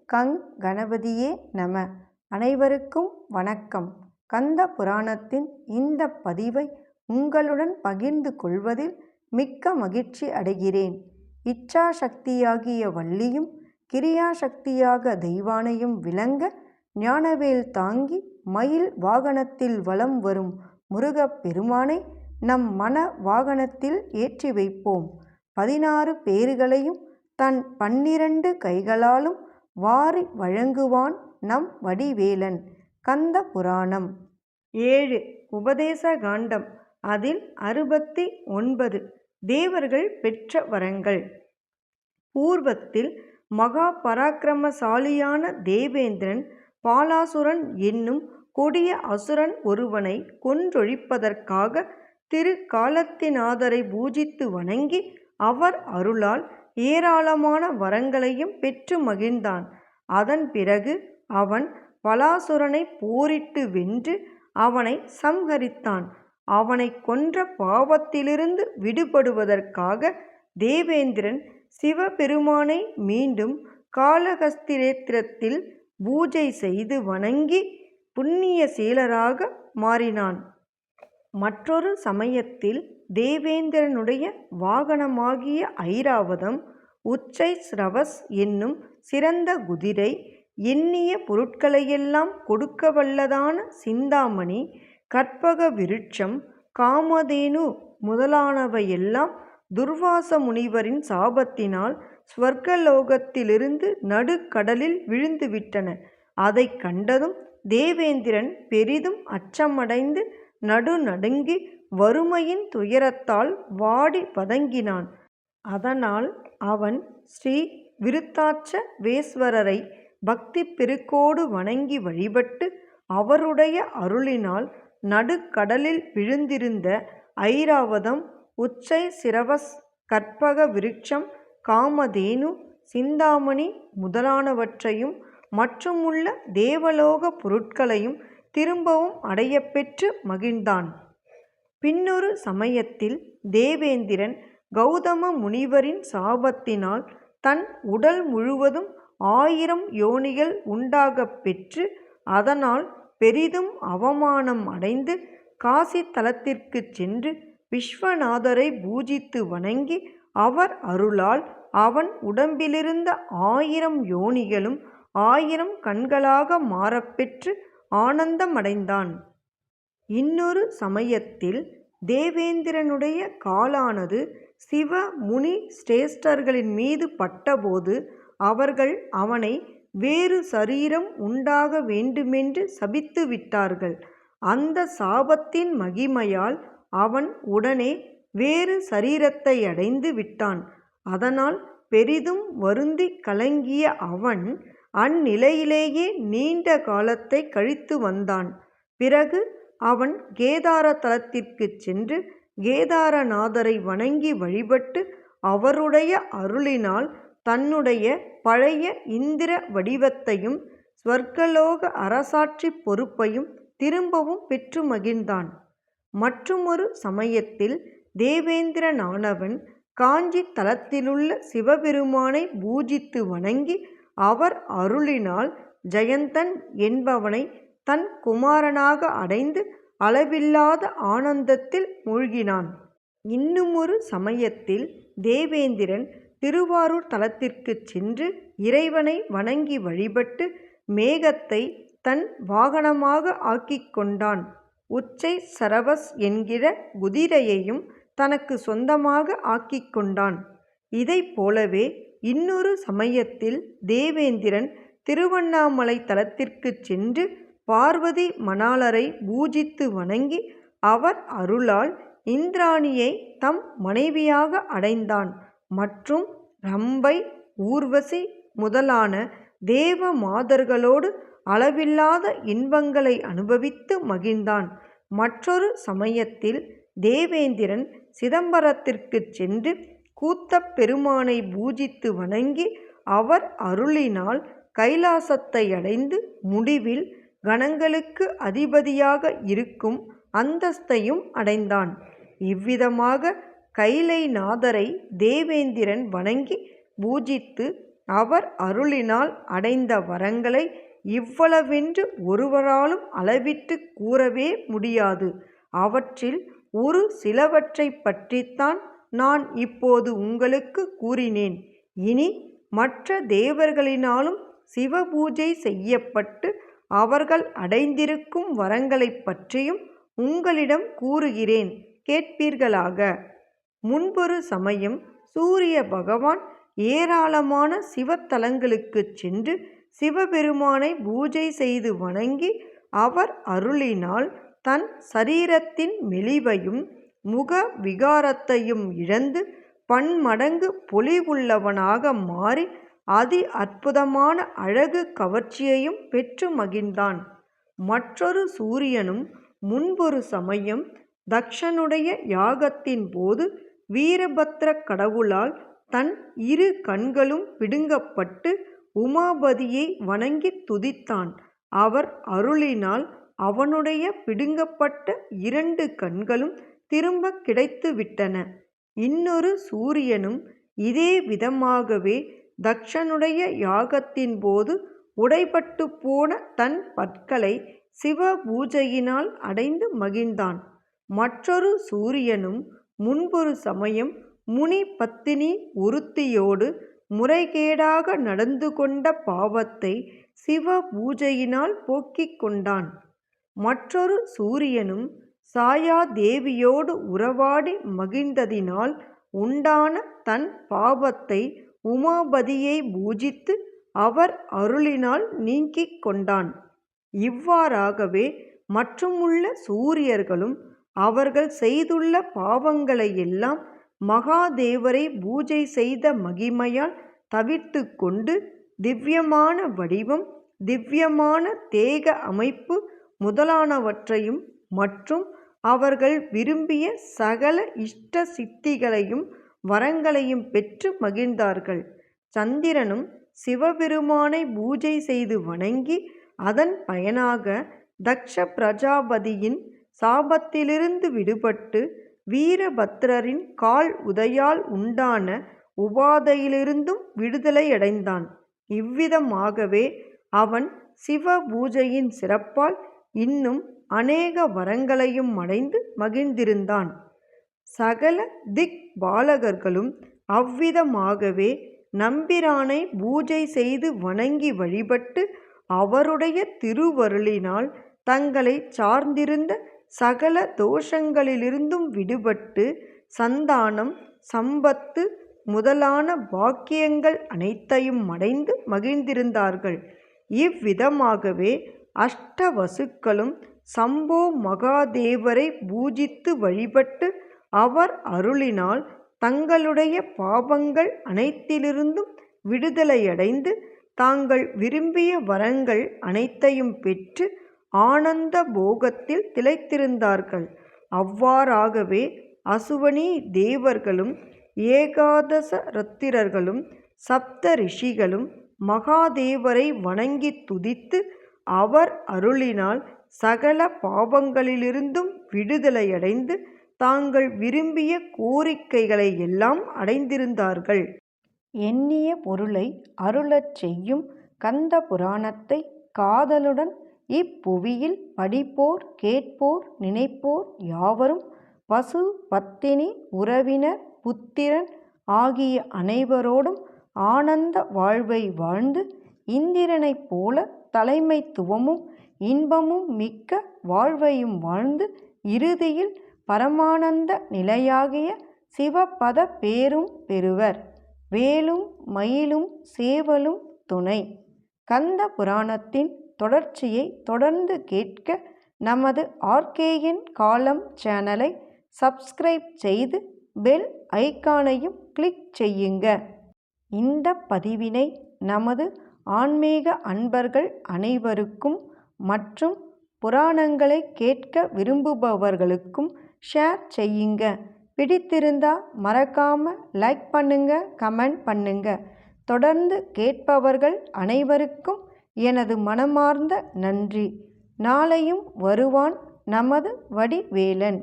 கங் கணபதியே நம. அனைவருக்கும் வணக்கம். கந்த புராணத்தின் இந்த பதிவை உங்களுடன் பகிர்ந்து கொள்வதில் மிக்க மகிழ்ச்சி அடைகிறேன். இச்சாசக்தியாகிய வள்ளியும் கிரியாசக்தியாக தெய்வானையும் விளங்க ஞானவேல் தாங்கி மயில் வாகனத்தில் வலம் வரும் முருகப் பெருமானை நம் மன வாகனத்தில் ஏற்றி வைப்போம். 16 பேறுகளையும் தன் 12 கைகளாலும் வாரி வழங்குவான் நம் வடிவேலன். கந்த புராணம் 7 உபதேச காண்டம். அதில் 69 தேவர்கள் பெற்ற வரங்கள். பூர்வத்தில் மகா பராக்கிரமசாலியான தேவேந்திரன் பாலாசுரன் என்னும் கொடிய அசுரன் ஒருவனை கொன்றொழிப்பதற்காக திருக்காலத்திநாதரை பூஜித்து வணங்கி அவர் அருளால் ஏராளமான வரங்களையும் பெற்று மகிழ்ந்தான். அதன் பிறகு அவன் பலாசுரனை போரிட்டு வென்று அவனை சம்ஹரித்தான். அவனை கொன்ற பாவத்திலிருந்து விடுபடுவதற்காக தேவேந்திரன் சிவபெருமானை மீண்டும் காளகஸ்திரேத்திரத்தில் பூஜை செய்து வணங்கி புண்ணியசீலராக மாறினான். மற்றொரு சமயத்தில் தேவேந்திரனுடைய வாகனமாகிய ஐராவதம், உச்சை ஸ்ரவஸ் என்னும் சிறந்த குதிரை, எண்ணிய பொருட்களையெல்லாம் கொடுக்க வல்லதான சிந்தாமணி, கற்பக விருட்சம், காமதேனு முதலானவையெல்லாம் துர்வாச முனிவரின் சாபத்தினால் ஸ்வர்கலோகத்திலிருந்து நடுக்கடலில் விழுந்துவிட்டன. அதை கண்டதும் தேவேந்திரன் பெரிதும் அச்சமடைந்து நடுநடுங்கி வறுமையின் துயரத்தால் வாடி வதங்கினான். அதனால் அவன் ஸ்ரீ விருத்தாட்ச வேஸ்வரரை பக்தி பெருக்கோடு வணங்கி வழிபட்டு அவருடைய அருளினால் நடுக்கடலில் விழுந்திருந்த ஐராவதம், உச்சை சிரவஸ், கற்பக விருட்சம், காமதேனு, சிந்தாமணி முதலானவற்றையும் மற்றுமுள்ள தேவலோக பொருட்களையும் திரும்பவும் அடையப்பெற்று மகிழ்ந்தான். பின்னொரு சமயத்தில் தேவேந்திரன் கௌதம முனிவரின் சாபத்தினால் தன் உடல் முழுவதும் 1000 யோனிகள் உண்டாகப் பெற்று அதனால் பெரிதும் அவமானம் அடைந்து காசி தலத்திற்கு சென்று விஸ்வநாதரை பூஜித்து வணங்கி அவர் அருளால் அவன் உடம்பிலிருந்த 1000 யோனிகளும் 1000 கண்களாக மாறப்பெற்று ஆனந்தமடைந்தான். இன்னொரு சமயத்தில் தேவேந்திரனுடைய காலானது சிவ முனி சிரேஷ்டர்களின் மீது பட்டபோது அவர்கள் அவனை வேறு சரீரம் உண்டாக வேண்டுமென்று சபித்து விட்டார்கள். அந்த சாபத்தின் மகிமையால் அவன் உடனே வேறு சரீரத்தை அடைந்து விட்டான். அதனால் பெரிதும் வருந்தி கலங்கிய அவன் அந்நிலையிலேயே நீண்ட காலத்தை கழித்து வந்தான். பிறகு அவன் கேதார தலத்திற்கு சென்று கேதாரநாதரை வணங்கி வழிபட்டு அவருடைய அருளினால் தன்னுடைய பழைய இந்திர வடிவத்தையும் ஸ்வர்கலோக அரசாட்சி பொறுப்பையும் திரும்பவும் பெற்று மகிழ்ந்தான். மற்றுமொரு சமயத்தில் தேவேந்திரனானவன் காஞ்சி தலத்திலுள்ள சிவபெருமானை பூஜித்து வணங்கி அவர் அருளினால் ஜெயந்தன் என்பவனை தன் குமாரனாக அடைந்து அளவில்லாத ஆனந்தத்தில் மூழ்கினான். இன்னுமொரு சமயத்தில் தேவேந்திரன் திருவாரூர் தலத்திற்கு சென்று இறைவனை வணங்கி வழிபட்டு மேகத்தை தன் வாகனமாக ஆக்கிக் கொண்டான். உச்சை சரவஸ் என்கிற குதிரையையும் தனக்கு சொந்தமாக ஆக்கிக் கொண்டான். இதைப் போலவே இன்னொரு சமயத்தில் தேவேந்திரன் திருவண்ணாமலை தலத்திற்கு சென்று பார்வதி மணாளரை பூஜித்து வணங்கி அவர் அருளால் இந்திராணியை தம் மனைவியாக அடைந்தான். மற்றும் ரம்பை, ஊர்வசி முதலான தேவ மாதர்களோடு அளவில்லாத இன்பங்களை அனுபவித்து மகிழ்ந்தான். மற்றொரு சமயத்தில் தேவேந்திரன் சிதம்பரத்திற்கு சென்று கூத்தப் பெருமானை பூஜித்து வணங்கி அவர் அருளினால் கைலாசத்தை அடைந்து முடிவில் கணங்களுக்கு அதிபதியாக இருக்கும் அந்தஸ்தையும் அடைந்தான். இவ்விதமாக கைலைநாதரை தேவேந்திரன் வணங்கி பூஜித்து அவர் அருளினால் அடைந்த வரங்களை இவ்வளவென்று ஒருவராலும் அளவிட்டு கூறவே முடியாது. அவற்றில் ஒரு சிலவற்றைப் பற்றித்தான் நான் இப்போது உங்களுக்கு கூறினேன். இனி மற்ற தேவர்களினாலும் சிவபூஜை செய்யப்பட்டு அவர்கள் அடைந்திருக்கும் வரங்களைப் பற்றியும் உங்களிடம் கூறுகிறேன், கேட்பீர்களாக. முன்பொரு சமயம் சூரிய பகவான் ஏராளமான சிவத்தலங்களுக்குச் சென்று சிவபெருமானை பூஜை செய்து வணங்கி அவர் அருளினால் தன் சரீரத்தின் மெலிவையும் முக விகாரத்தையும் இழந்து பன்மடங்கு பொலிவுள்ளவனாக மாறி அதி அற்புதமான அழகு கவர்ச்சியையும் பெற்று மகிழ்ந்தான். மற்றொரு சூரியனும் முன்பொரு சமயம் தக்ஷனுடைய யாகத்தின் போது வீரபத்ர கடவுளால் தன் இரு கண்களும் பிடுங்கப்பட்டு உமாபதியை வணங்கி துதித்தான். அவர் அருளினால் அவனுடைய பிடுங்கப்பட்ட 2 கண்களும் திரும்ப கிடைத்துவிட்டன. இன்னொரு சூரியனும் இதே விதமாகவே தக்ஷனுடைய யாகத்தின் போது உடைபட்டு போன தன் பற்களை சிவ பூஜையினால் அடைந்து மகிழ்ந்தான். மற்றொரு சூரியனும் முன்பொரு சமயம் முனி பத்தினி ஒருத்தியோடு முறைகேடாக நடந்து கொண்ட பாவத்தை சிவ பூஜையினால் போக்கிக் கொண்டான். மற்றொரு சூரியனும் சாயாதேவியோடு உறவாடி மகிழ்ந்ததினால் உண்டான தன் பாவத்தை உமாபதியை பூஜித்து அவர் அருளினால் நீக்கிக் கொண்டான். இவ்வாறாகவே மற்றுமுள்ள சூரியர்களும் அவர்கள் செய்துள்ள பாவங்களையெல்லாம் மகாதேவரை பூஜை செய்த மகிமையால் தவிர்த்து கொண்டு திவ்யமான வடிவம், திவ்யமான தேக அமைப்பு முதலானவற்றையும் மற்றும் அவர்கள் விரும்பிய சகல இஷ்ட சித்திகளையும் வரங்களையும் பெற்று மகிழ்ந்தார்கள். சந்திரனும் சிவபெருமானை பூஜை செய்து வணங்கி அதன் பயனாக தக்ஷ பிரஜாபதியின் சாபத்திலிருந்து விடுபட்டு வீரபத்ரரின் கால் உதையால் உண்டான உபாதையிலிருந்தும் விடுதலையடைந்தான். இவ்விதமாகவே அவன் சிவ பூஜையின் சிறப்பால் இன்னும் அநேக வரங்களையும் அடைந்து மகிழ்ந்திருந்தான். சகல திக் பாலகர்களும் அவ்விதமாகவே நம்பிரானை பூஜை செய்து வணங்கி வழிபட்டு அவருடைய திருவருளினால் தங்களை சார்ந்திருந்த சகல தோஷங்களிலிருந்தும் விடுபட்டு சந்தானம், சம்பத்து முதலான பாக்கியங்கள் அனைத்தையும் அடைந்து மகிழ்ந்திருந்தார்கள். இவ்விதமாகவே அஷ்டவசுக்களும் சம்போ மகாதேவரை பூஜித்து வழிபட்டு அவர் அருளினால் தங்களுடைய பாவங்கள் அனைத்திலிருந்தும் விடுதலையடைந்து தாங்கள் விரும்பிய வரங்கள் அனைத்தையும் பெற்று ஆனந்த போகத்தில் திளைத்திருந்தார்கள். அவ்வாறாகவே அசுவனி தேவர்களும் ஏகாதச ரத்திரர்களும் சப்த ரிஷிகளும் மகாதேவரை வணங்கி துதித்து அவர் அருளினால் சகல பாவங்களிலிருந்தும் விடுதலையடைந்து தாங்கள் விரும்பிய கோரிக்கைகளை எல்லாம் அடைந்திருந்தார்கள். எண்ணிய பொருளை அருளச் செய்யும் கந்த புராணத்தை காதலுடன் இப்புவியில் படிப்போர், கேட்போர், நினைப்போர் யாவரும் பசு, பத்தினி, உறவினர், புத்திரன் ஆகிய அனைவரோடும் ஆனந்த வாழ்வை வாழ்ந்து இந்திரனைப் போல தலைமைத்துவமும் இன்பமும் மிக்க வாழ்வையும் வாழ்ந்து இறுதியில் பரமானந்த நிலையாகிய சிவபத பேரும் பெறுவர். வேலும் மயிலும் சேவலும் துணை. கந்த புராணத்தின் தொடர்ச்சியை தொடர்ந்து கேட்க நமது ஆர்கேஎன் காலம் சேனலை சப்ஸ்கிரைப் செய்து பெல் ஐகானையும் கிளிக் செய்யுங்க. இந்த பதிவினை நமது ஆன்மீக அன்பர்கள் அனைவருக்கும் மற்றும் புராணங்களை கேட்க விரும்புபவர்களுக்கும் ஷேர் செய்யுங்க. பிடித்திருந்தா மறக்காம லைக் பண்ணுங்க, கமெண்ட் பண்ணுங்க. தொடர்ந்து கேட்பவர்கள் அனைவருக்கும் எனது மனமார்ந்த நன்றி. நாளையும் வருவான் நமது வடிவேலன்.